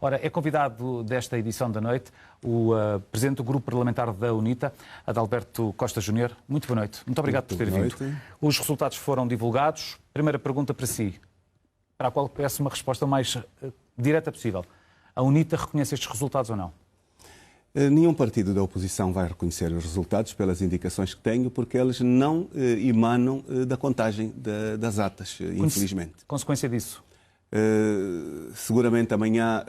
Ora, é convidado desta edição da noite o Presidente do Grupo Parlamentar da UNITA, Adalberto Costa Júnior. Muito boa noite. Muito obrigado por ter vindo. Os resultados foram divulgados. Primeira pergunta para si, para a qual peço uma resposta mais direta possível. A UNITA reconhece estes resultados ou não? Nenhum partido da oposição vai reconhecer os resultados pelas indicações que tenho, porque eles não emanam da contagem das atas, infelizmente. Consequência disso? Seguramente amanhã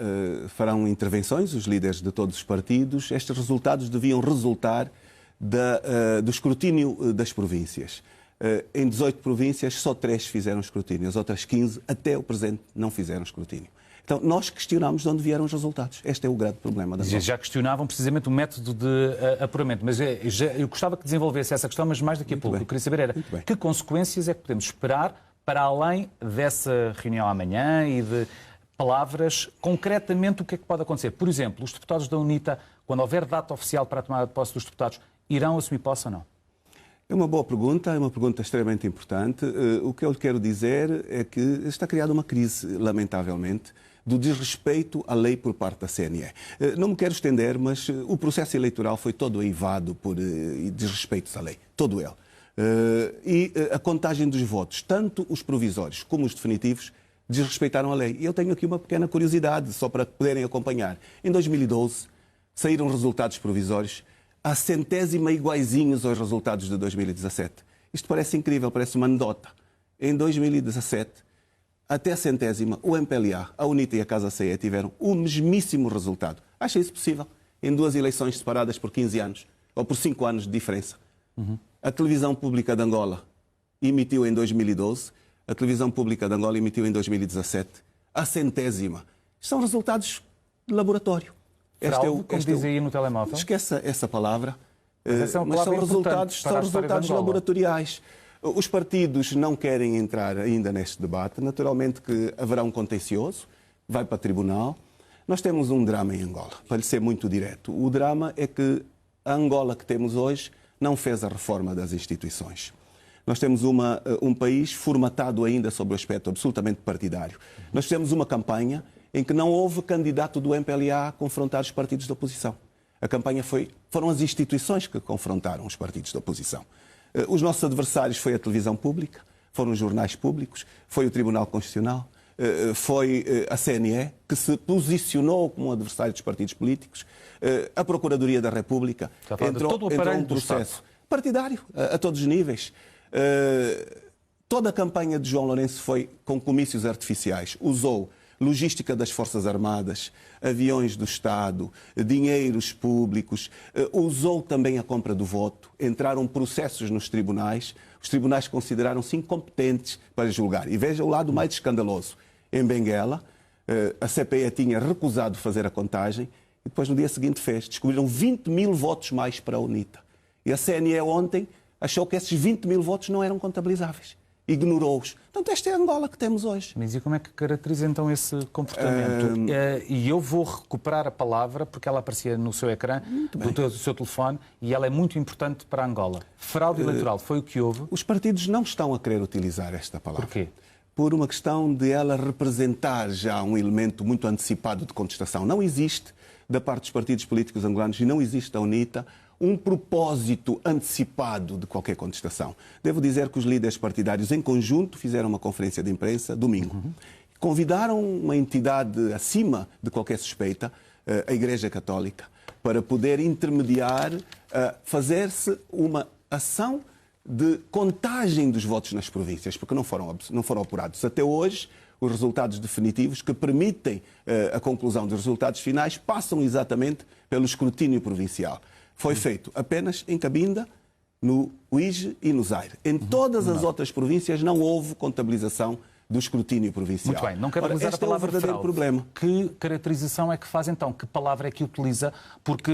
farão intervenções os líderes de todos os partidos. Estes resultados deviam resultar do escrutínio das províncias. Em 18 províncias, só 3 fizeram escrutínio, as outras 15, até o presente, não fizeram escrutínio. Então, nós questionamos de onde vieram os resultados. Este é o grande problema da nossa. Já questionavam precisamente o método de apuramento, mas eu gostava que desenvolvesse essa questão, mas mais daqui a pouco. Eu queria saber era que consequências é que podemos esperar para além dessa reunião amanhã e de palavras, concretamente o que é que pode acontecer? Por exemplo, os deputados da UNITA, quando houver data oficial para a tomada de posse dos deputados, irão assumir posse ou não? É uma boa pergunta, é uma pergunta extremamente importante. O que eu quero dizer é que está criada uma crise, lamentavelmente, do desrespeito à lei por parte da CNE. Não me quero estender, mas o processo eleitoral foi todo eivado por desrespeitos à lei, todo ele. E a contagem dos votos, tanto os provisórios como os definitivos, desrespeitaram a lei. E eu tenho aqui uma pequena curiosidade, só para poderem acompanhar. Em 2012, saíram resultados provisórios a centésima iguaizinhos aos resultados de 2017. Isto parece incrível, parece uma anedota. Em 2017, até a centésima, o MPLA, a UNITA e a Casa CE tiveram o mesmíssimo resultado. Acha isso possível? Em 2 eleições separadas por 15 anos, ou por 5 anos de diferença. A Televisão Pública de Angola emitiu em 2012, a Televisão Pública de Angola emitiu em 2017 a centésima. São resultados de laboratório. Fraude, como diz aí no telemóvel? Esqueça essa palavra, mas são resultados laboratoriais. Os partidos não querem entrar ainda neste debate. Naturalmente que haverá um contencioso, vai para o tribunal. Nós temos um drama em Angola, para lhe ser muito direto. O drama é que a Angola que temos hoje não fez a reforma das instituições. Nós temos um país formatado ainda sobre o aspecto absolutamente partidário. Nós temos uma campanha em que não houve candidato do MPLA a confrontar os partidos da oposição. A campanha foram as instituições que confrontaram os partidos da oposição. Os nossos adversários foi a televisão pública, foram os jornais públicos, foi o Tribunal Constitucional, foi a CNE, que se posicionou como um adversário dos partidos políticos, a Procuradoria da República entrou um processo partidário a todos os níveis. Toda a campanha de João Lourenço foi com comícios artificiais, usou logística das Forças Armadas, aviões do Estado, dinheiros públicos, usou também a compra do voto, entraram processos nos tribunais, os tribunais consideraram-se incompetentes para julgar. E veja o lado mais escandaloso. Em Benguela, a CPE tinha recusado fazer a contagem e depois no dia seguinte descobriram 20 mil votos mais para a UNITA. E a CNE ontem achou que esses 20 mil votos não eram contabilizáveis. Ignorou-os. Portanto, esta é a Angola que temos hoje. Mas e como é que caracteriza então esse comportamento? E eu vou recuperar a palavra, porque ela aparecia no seu ecrã, do seu telefone, e ela é muito importante para a Angola. Fraude eleitoral, foi o que houve? Os partidos não estão a querer utilizar esta palavra. Porquê? Por uma questão de ela representar já um elemento muito antecipado de contestação. Não existe, da parte dos partidos políticos angolanos, e não existe da UNITA, um propósito antecipado de qualquer contestação. Devo dizer que os líderes partidários, em conjunto, fizeram uma conferência de imprensa domingo. Convidaram uma entidade acima de qualquer suspeita, a Igreja Católica, para poder intermediar, fazer-se uma ação de contagem dos votos nas províncias, porque não foram apurados. Até hoje, os resultados definitivos que permitem a conclusão dos resultados finais passam exatamente pelo escrutínio provincial. Foi feito apenas em Cabinda, no Uíge e no Zaire. Em todas as outras províncias não houve contabilização do escrutínio provincial. Muito bem, não quero utilizar a palavra verdadeiro problema. Que caracterização é que faz então? Que palavra é que utiliza? Porque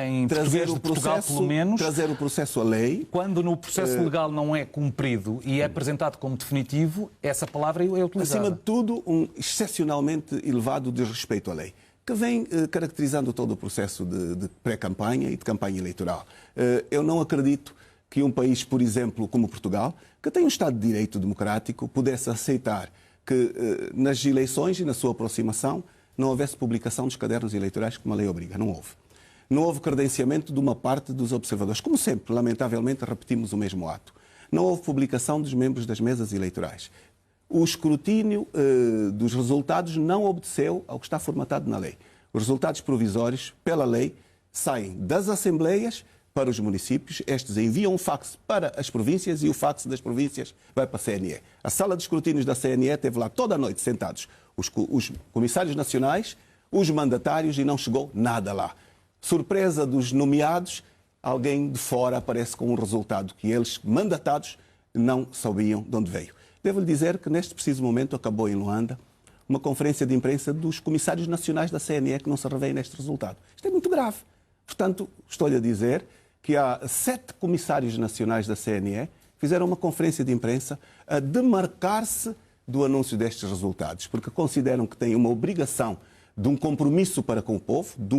em português de Portugal, pelo menos... Trazer o processo à lei... Quando no processo legal não é cumprido e é apresentado como definitivo, essa palavra é utilizada. Acima de tudo, um excepcionalmente elevado desrespeito à lei, que vem caracterizando todo o processo de pré-campanha e de campanha eleitoral. Eu não acredito que um país, por exemplo, como Portugal, que tem um Estado de Direito democrático, pudesse aceitar que nas eleições e na sua aproximação não houvesse publicação dos cadernos eleitorais como a lei obriga. Não houve. Não houve credenciamento de uma parte dos observadores. Como sempre, lamentavelmente, repetimos o mesmo ato. Não houve publicação dos membros das mesas eleitorais. O escrutínio dos resultados não obedeceu ao que está formatado na lei. Os resultados provisórios, pela lei, saem das assembleias para os municípios. Estes enviam um fax para as províncias e o fax das províncias vai para a CNE. A sala de escrutínios da CNE teve lá toda a noite sentados os comissários nacionais, os mandatários e não chegou nada lá. Surpresa dos nomeados, alguém de fora aparece com um resultado que eles, mandatados, não sabiam de onde veio. Devo-lhe dizer que neste preciso momento acabou em Luanda uma conferência de imprensa dos comissários nacionais da CNE que não se revêem neste resultado. Isto é muito grave. Portanto, estou-lhe a dizer que há 7 comissários nacionais da CNE que fizeram uma conferência de imprensa a demarcar-se do anúncio destes resultados, porque consideram que têm uma obrigação de um compromisso para com o povo, de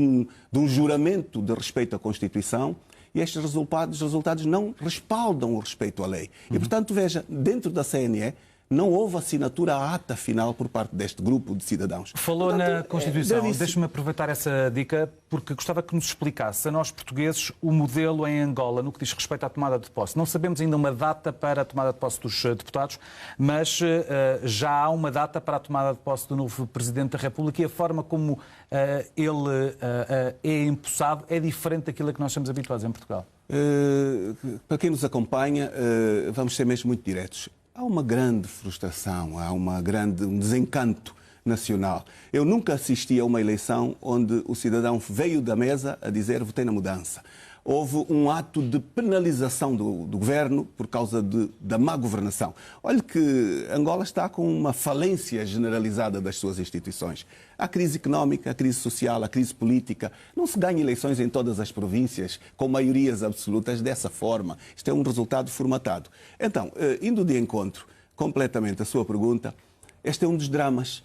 um juramento de respeito à Constituição, e estes resultados não respaldam o respeito à lei. E, portanto, veja, dentro da CNE não houve assinatura à ata final por parte deste grupo de cidadãos. Falou portanto, na Constituição. Deixe-me aproveitar essa dica, porque gostava que nos explicasse a nós portugueses o modelo em Angola no que diz respeito à tomada de posse. Não sabemos ainda uma data para a tomada de posse dos deputados, mas já há uma data para a tomada de posse do novo Presidente da República e a forma como ele é empossado é diferente daquilo a que nós estamos habituados em Portugal. Para quem nos acompanha, vamos ser mesmo muito diretos. Há uma grande frustração, há um desencanto nacional. Eu nunca assisti a uma eleição onde o cidadão veio da mesa a dizer votei na mudança. Houve um ato de penalização do governo por causa da má governação. Olhe que Angola está com uma falência generalizada das suas instituições. Há crise económica, a crise social, a crise política. Não se ganha eleições em todas as províncias com maiorias absolutas dessa forma. Isto é um resultado formatado. Então, indo de encontro completamente à sua pergunta, este é um dos dramas.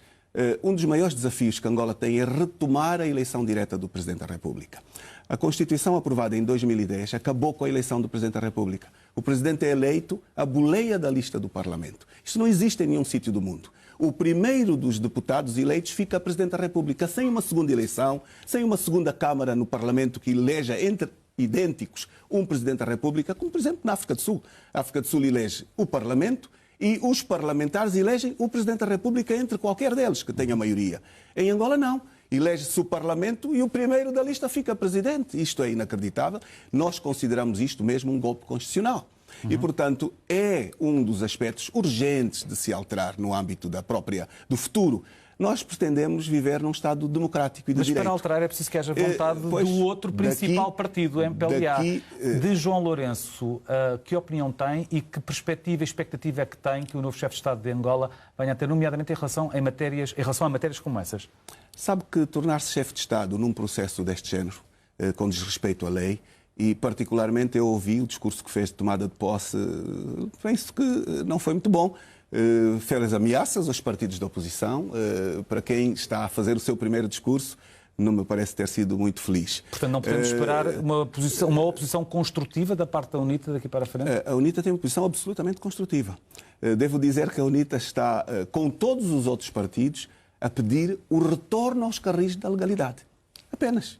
Um dos maiores desafios que Angola tem é retomar a eleição direta do Presidente da República. A Constituição aprovada em 2010 acabou com a eleição do Presidente da República. O Presidente é eleito à boleia da lista do Parlamento. Isto não existe em nenhum sítio do mundo. O primeiro dos deputados eleitos fica Presidente da República, sem uma segunda eleição, sem uma segunda Câmara no Parlamento que eleja entre idênticos um Presidente da República, como por exemplo na África do Sul. A África do Sul elege o Parlamento e os parlamentares elegem o Presidente da República entre qualquer deles que tenha maioria. Em Angola não. Elege-se o Parlamento e o primeiro da lista fica Presidente. Isto é inacreditável. Nós consideramos isto mesmo um golpe constitucional. E, portanto, é um dos aspectos urgentes de se alterar no âmbito do futuro. Nós pretendemos viver num Estado democrático e de direito. Mas para alterar é preciso que haja vontade do outro principal partido, o MPLA. De João Lourenço, que opinião tem e que perspectiva e expectativa é que tem que o novo chefe de Estado de Angola venha a ter, nomeadamente em relação a matérias como essas? Sabe que tornar-se chefe de Estado num processo deste género, com desrespeito à lei, e particularmente eu ouvi o discurso que fez de tomada de posse, penso que não foi muito bom. Fez ameaças aos partidos da oposição. Para quem está a fazer o seu primeiro discurso, não me parece ter sido muito feliz. Portanto, não podemos esperar uma oposição construtiva da parte da UNITA daqui para a frente? A UNITA tem uma posição absolutamente construtiva. Devo dizer que a UNITA está, com todos os outros partidos, a pedir o retorno aos carris da legalidade. Apenas.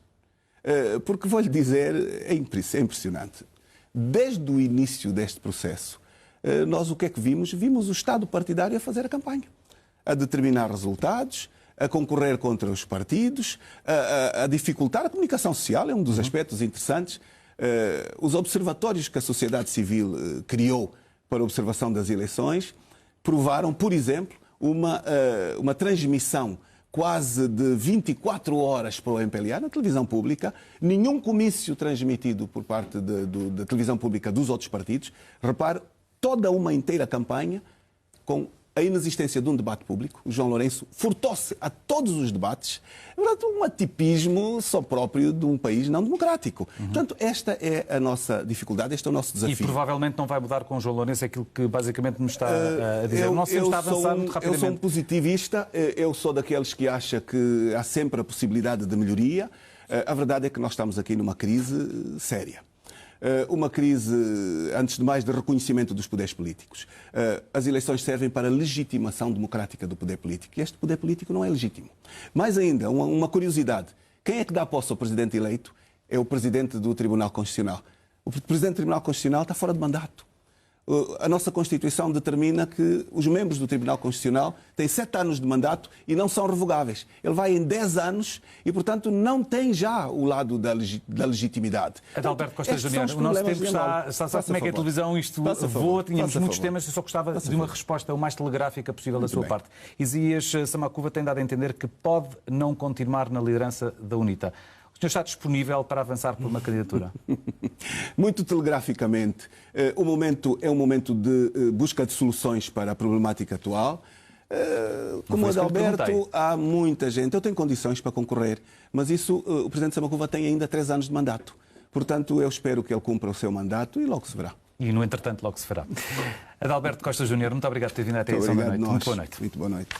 Porque vou-lhe dizer, é impressionante. Desde o início deste processo, nós o que é que vimos? Vimos o Estado partidário a fazer a campanha, a determinar resultados, a concorrer contra os partidos, a dificultar a comunicação social, é um dos aspectos interessantes. Os observatórios que a sociedade civil criou para a observação das eleições provaram, por exemplo, uma transmissão quase de 24 horas para o MPLA na televisão pública, nenhum comício transmitido por parte da televisão pública dos outros partidos. Repare, toda uma inteira campanha com a inexistência de um debate público. O João Lourenço furtou-se a todos os debates. É verdade, um atipismo só próprio de um país não democrático. Portanto, esta é a nossa dificuldade, este é o nosso desafio. E provavelmente não vai mudar com o João Lourenço aquilo que basicamente me está a dizer. Não se está a avançar muito rapidamente. Eu sou um positivista, eu sou daqueles que acham que há sempre a possibilidade de melhoria. A verdade é que nós estamos aqui numa crise séria. uma crise, antes de mais, de reconhecimento dos poderes políticos. As eleições servem para a legitimação democrática do poder político. E este poder político não é legítimo. Mais ainda, uma curiosidade. Quem é que dá posse ao presidente eleito? É o presidente do Tribunal Constitucional. O presidente do Tribunal Constitucional está fora de mandato. A nossa Constituição determina que os membros do Tribunal Constitucional têm 7 anos de mandato e não são revogáveis. Ele vai em 10 anos e, portanto, não tem já o lado da legitimidade. Adalberto Costa Júnior, o nosso tempo está como é que a televisão isto voa, tínhamos muitos temas, eu só gostava de uma resposta o mais telegráfica possível da sua parte. Isaías Samacuva tem dado a entender que pode não continuar na liderança da UNITA. O senhor está disponível para avançar por uma candidatura? Muito telegraficamente, o momento é um momento de busca de soluções para a problemática atual. Como o Adalberto, há muita gente. Eu tenho condições para concorrer, mas isso o Presidente Samacuva tem ainda 3 anos de mandato. Portanto, eu espero que ele cumpra o seu mandato e logo se verá. E, no entretanto, logo se fará. Adalberto Costa Júnior, muito obrigado por ter vindo até a edição da noite. Muito boa noite. Muito boa noite.